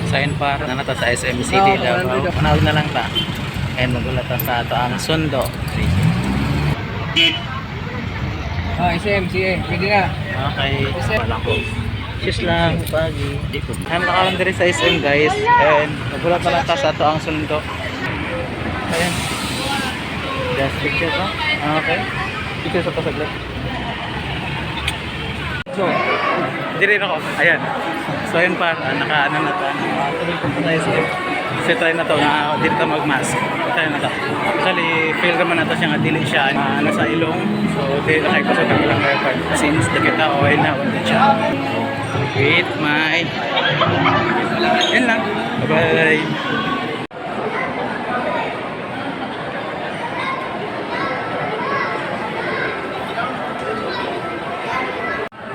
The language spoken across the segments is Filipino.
Sign para na nato sa SM City Davao. Panawag na lang ta. And magulat ta sa ato ang Sundo. SMCA, pwede na. Okay. Wala ko. Cheers lang, pagi. Ano nakalang diri sa SM guys. And magulat na lang ta sa ato ang Sundo. Ayan. Just picture ko. Okay. Picture sa pasaglit. So, diri na ko. Ayan. So yun pa, naka-ano na ito. Tuloy ko pa tayo sa kasi try na ito na dito mag-mask. Try na ito. Actually, feel naman na ito siya nga dili siya ano sa ilong. So, dili na kayo kusog ang ilang record. Since nakita ko ay nawan siya. Wait, my. Yan lang. Bye-bye.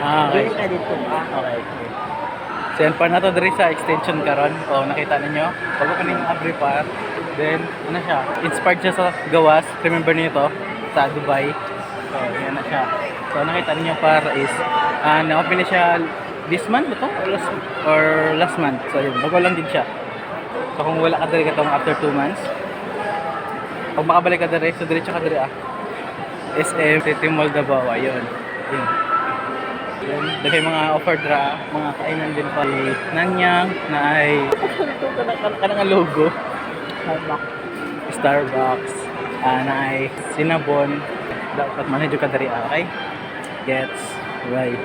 Okay. Okay. So yan pa na to diri sa extension karon. O nakita ninyo, pag ko kaning abri part, then ano siya, inspired siya sa gawas. Remember niyo to sa Dubai. So yan na siya. So nakita ninyo par is na-open na siya this month ba to? Or last month. So yun, bago lang din siya. So kung wala ka diri katong after 2 months, pag makabalik ka diri, so diretso ka diri SM City Mall Davao, ayun. Yun. Dahil mga offer dra, mga kainan din pa Nanyang na ay kanang logo Starbucks na ay Cinnabon dapat manadyo ka dari okay? Gets right.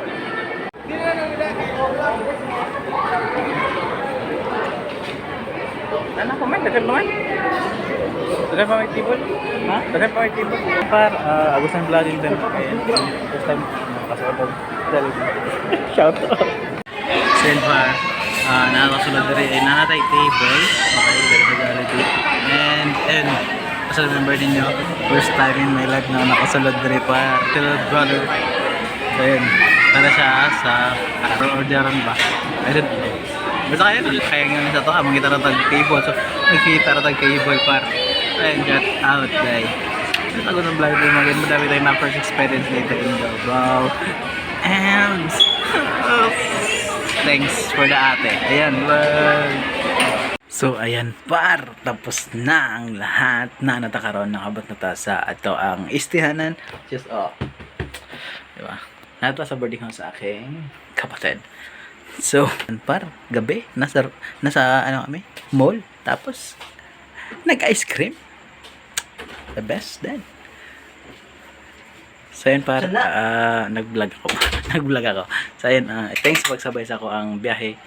Ano ko man? Dagan naman? Dagan pa may tibol? Ha? Dagan pa may tibol? Par, agusan vlog din din. First time nakasabog. Shout out. Silva, nakakasunod na rin. Nanatay table. Okay, very good. And, kasi remember ninyo, first time in my life na nakasunod na rin pa. Till brother. So yun, para siya sa orderan ba? I don't know. Basta kaya nga sa to, makita na tag-table. So, nakikita na tag-table par. Ayun, got out, guys. Tago ng vlog din maganda. Madami tayong na first experience later in Davao. And thanks for the ate. Ayan, bye. So, ayan par. Tapos na ang lahat na natakaroon. Nakabot na ta sa ato ang istihanan. Just, diba? Nato sa boarding house sa aking kapatid. So, par, gabi, nasa ano kami, mall, tapos, nag-ice cream. The best then. So, yun par, nag-vlog ako. Nag-vlog ako. So, yun, thanks sa pagsabay sa ako ang biyahe.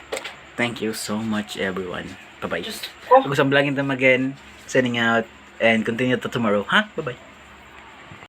Thank you so much, everyone. Bye-bye. Kung gusto vlogging them again, sending out, and continue to tomorrow. Ha? Bye-bye.